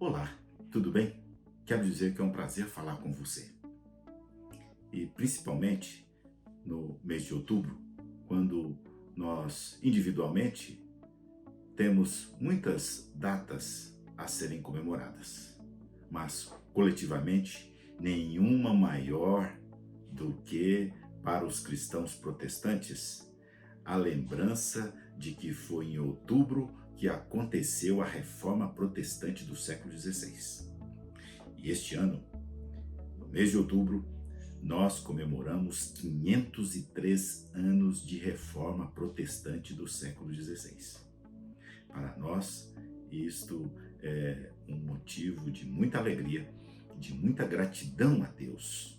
Olá, tudo bem? Quero dizer que é um prazer falar com você. E principalmente no mês de outubro, quando nós individualmente temos muitas datas a serem comemoradas, mas coletivamente nenhuma maior do que para os cristãos protestantes a lembrança de que foi em outubro que aconteceu a Reforma Protestante do século XVI. E este ano, no mês de outubro, nós comemoramos 503 anos de Reforma Protestante do século XVI. Para nós, isto é um motivo de muita alegria, de muita gratidão a Deus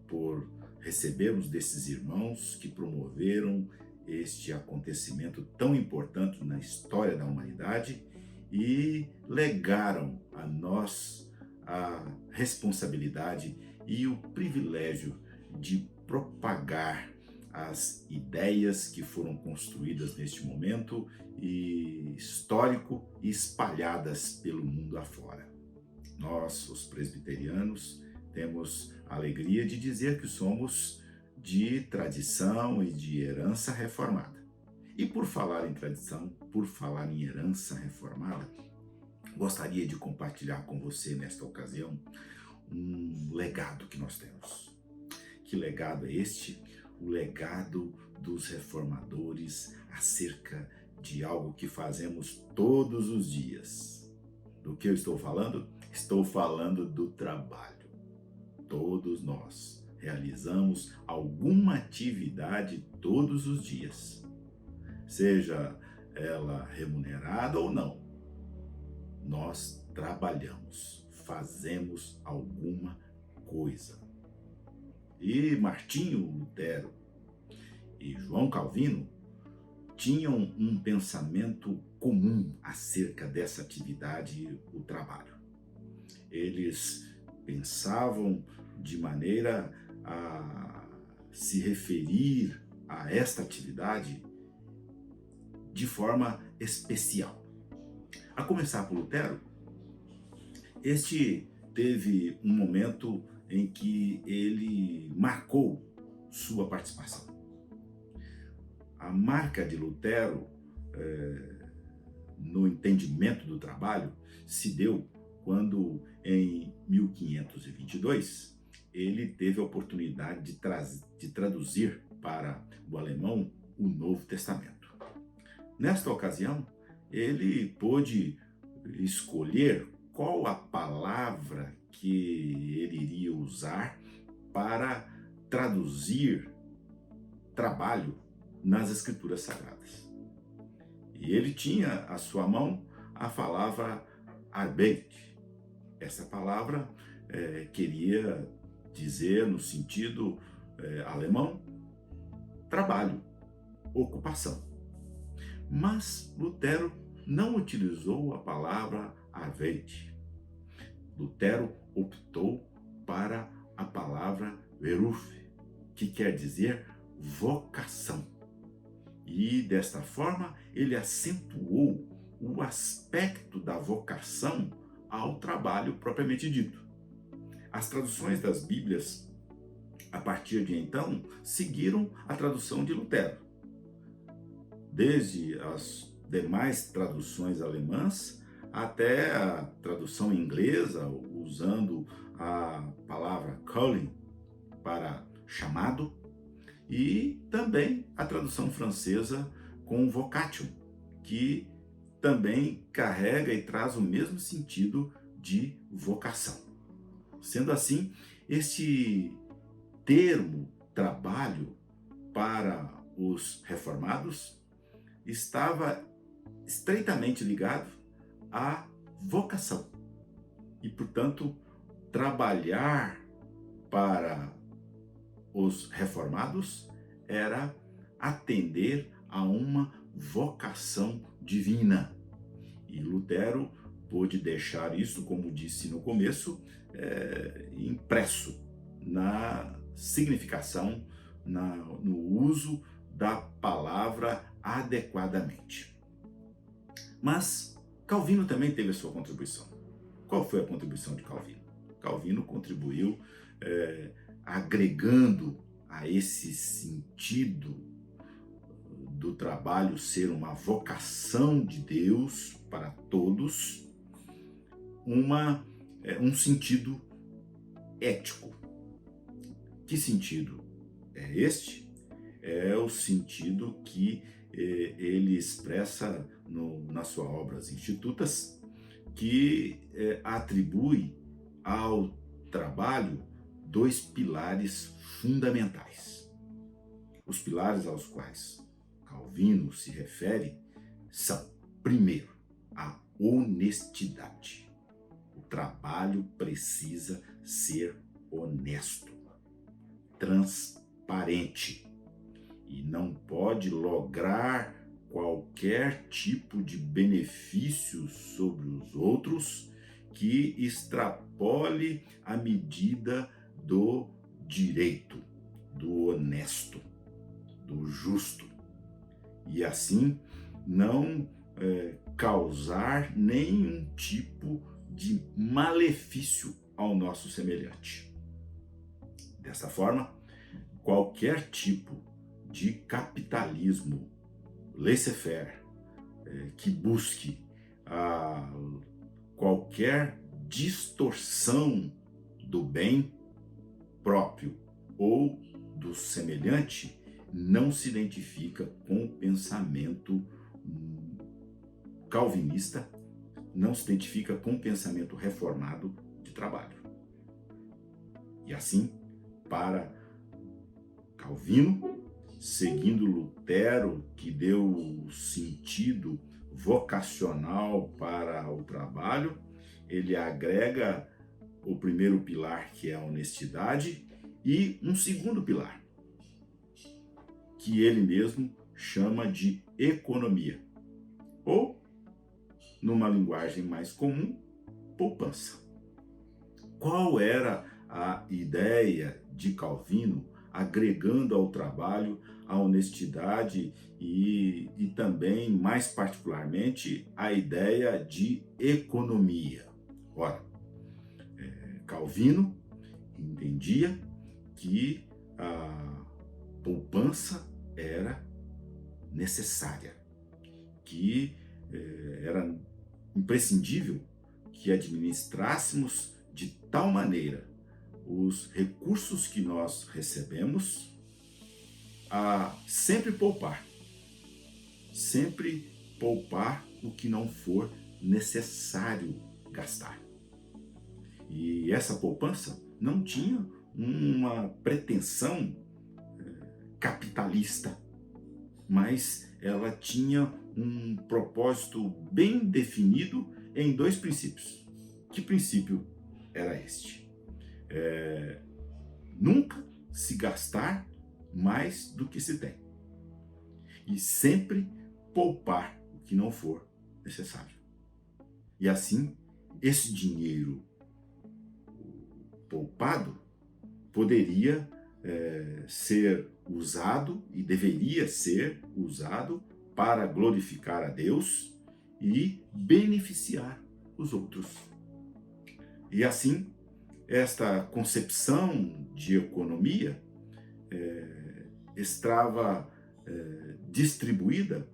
por recebermos desses irmãos que promoveram este acontecimento tão importante na história da humanidade e legaram a nós a responsabilidade e o privilégio de propagar as ideias que foram construídas neste momento histórico e espalhadas pelo mundo afora. Nós, os presbiterianos, temos a alegria de dizer que somos de tradição e de herança reformada. E por falar em tradição, por falar em herança reformada, gostaria de compartilhar com você nesta ocasião um legado que nós temos. Que legado é este? O legado dos reformadores acerca de algo que fazemos todos os dias. Do que eu estou falando? Estou falando do trabalho. Todos nós realizamos alguma atividade todos os dias, seja ela remunerada ou não. Nós trabalhamos, fazemos alguma coisa. E Martinho Lutero e João Calvino tinham um pensamento comum acerca dessa atividade, o trabalho. Eles pensavam de maneira a se referir a esta atividade de forma especial. A começar por Lutero, este teve um momento em que ele marcou sua participação. A marca de Lutero no entendimento do trabalho se deu quando, em 1522, ele teve a oportunidade de traduzir para o alemão o Novo Testamento. Nesta ocasião, ele pôde escolher qual a palavra que ele iria usar para traduzir trabalho nas Escrituras Sagradas. E ele tinha à sua mão a palavra Arbeit. Essa palavra queria dizer, no sentido alemão, trabalho, ocupação. Mas Lutero não utilizou a palavra Arbeit. Lutero optou para a palavra Beruf, que quer dizer vocação. E desta forma ele acentuou o aspecto da vocação ao trabalho propriamente dito. As traduções das Bíblias, a partir de então, seguiram a tradução de Lutero. Desde as demais traduções alemãs até a tradução inglesa, usando a palavra calling para chamado, e também a tradução francesa com vocatio, que também carrega e traz o mesmo sentido de vocação. Sendo assim, este termo trabalho para os reformados estava estreitamente ligado à vocação. E, portanto, trabalhar para os reformados era atender a uma vocação divina. E Lutero pôde deixar isso, como disse no começo, impresso na significação, no uso da palavra adequadamente. Mas Calvino também teve a sua contribuição. Qual foi a contribuição de Calvino? Calvino contribuiu agregando a esse sentido do trabalho ser uma vocação de Deus para todos, um sentido ético. Que sentido é este? É o sentido que ele expressa nas suas obras institutas, que atribui ao trabalho dois pilares fundamentais. Os pilares aos quais Calvino se refere são, primeiro, a honestidade. O trabalho precisa ser honesto, transparente, e não pode lograr qualquer tipo de benefício sobre os outros que extrapole a medida do direito, do honesto, do justo, e assim não causar nenhum tipo de malefício ao nosso semelhante. Dessa forma, qualquer tipo de capitalismo laissez-faire que busque qualquer distorção do bem próprio ou do semelhante não se identifica com o pensamento calvinista, não se identifica com o pensamento reformado de trabalho. E assim, para Calvino, seguindo Lutero, que deu sentido vocacional para o trabalho, ele agrega o primeiro pilar, que é a honestidade, e um segundo pilar, que ele mesmo chama de economia, ou, numa linguagem mais comum, poupança. Qual era a ideia de Calvino agregando ao trabalho a honestidade e também, mais particularmente, a ideia de economia? Ora, Calvino entendia que a poupança era necessária, que era imprescindível que administrássemos de tal maneira os recursos que nós recebemos a sempre poupar o que não for necessário gastar. E essa poupança não tinha uma pretensão capitalista, mas ela tinha um propósito bem definido em dois princípios. Que princípio era este? Nunca se gastar mais do que se tem, e sempre poupar o que não for necessário. E assim, esse dinheiro poupado poderia ser usado e deveria ser usado para glorificar a Deus e beneficiar os outros. E assim, esta concepção de economia estava distribuída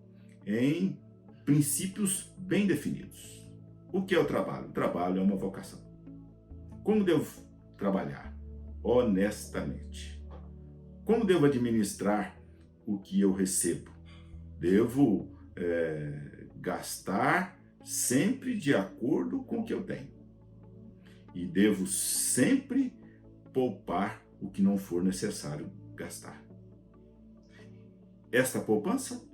em princípios bem definidos. O que é o trabalho? O trabalho é uma vocação. Como devo trabalhar? Honestamente. Como devo administrar o que eu recebo? Devo gastar sempre de acordo com o que eu tenho. E devo sempre poupar o que não for necessário gastar. Esta poupança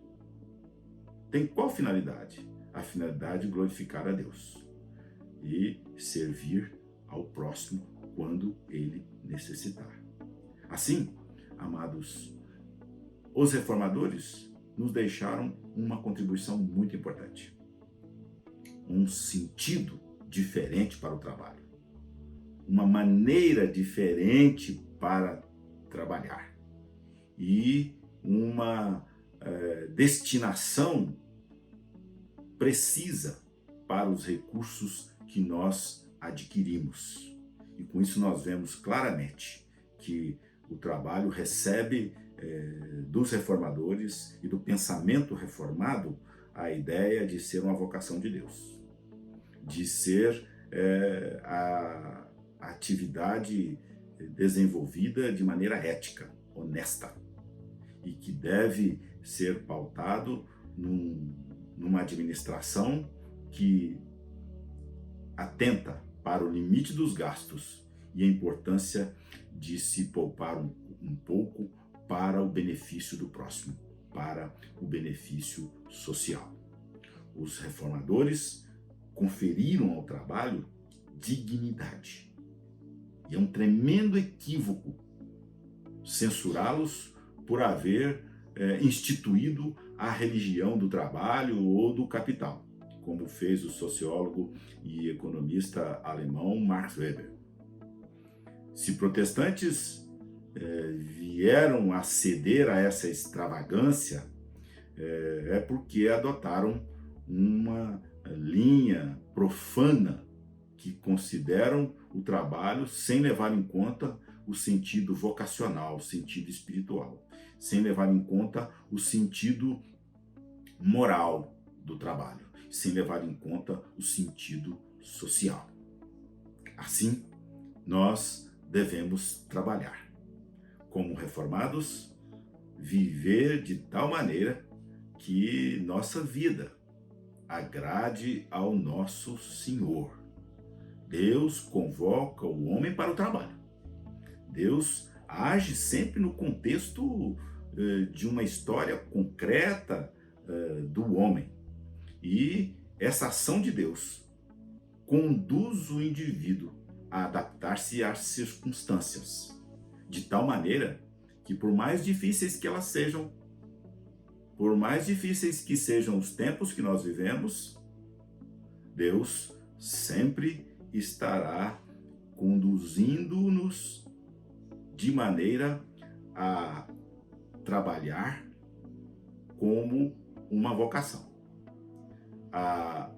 tem qual finalidade? A finalidade de glorificar a Deus e servir ao próximo quando ele necessitar. Assim, amados, os reformadores nos deixaram uma contribuição muito importante. Um sentido diferente para o trabalho. Uma maneira diferente para trabalhar. E uma destinação precisa para os recursos que nós adquirimos. E com isso nós vemos claramente que o trabalho recebe dos reformadores e do pensamento reformado a ideia de ser uma vocação de Deus, de ser a atividade desenvolvida de maneira ética, honesta, e que deve ser pautado numa administração que atenta para o limite dos gastos e a importância de se poupar um pouco para o benefício do próximo, para o benefício social. Os reformadores conferiram ao trabalho dignidade. E é um tremendo equívoco censurá-los por haver instituído a religião do trabalho ou do capital, como fez o sociólogo e economista alemão Max Weber. Se protestantes vieram a ceder a essa extravagância, é porque adotaram uma linha profana que consideram o trabalho sem levar em conta o sentido vocacional, o sentido espiritual, sem levar em conta o sentido moral do trabalho, sem levar em conta o sentido social. Assim, nós devemos trabalhar. Como reformados, viver de tal maneira que nossa vida agrade ao nosso Senhor. Deus convoca o homem para o trabalho. Deus age sempre no contexto de uma história concreta do homem. E essa ação de Deus conduz o indivíduo a adaptar-se às circunstâncias, de tal maneira que, por mais difíceis que elas sejam, por mais difíceis que sejam os tempos que nós vivemos, Deus sempre estará conduzindo-nos de maneira a trabalhar como uma vocação, a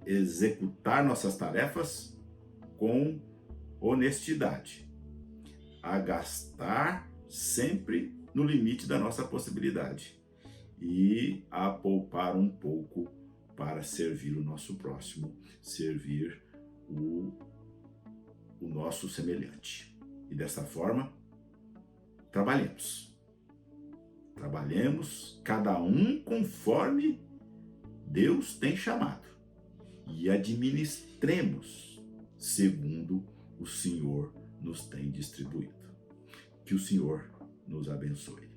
executar nossas tarefas com honestidade, a gastar sempre no limite da nossa possibilidade e a poupar um pouco para servir o nosso próximo, servir o nosso semelhante. E dessa forma, trabalhemos. Trabalhemos, cada um conforme Deus tem chamado, e administremos segundo o Senhor nos tem distribuído. Que o Senhor nos abençoe.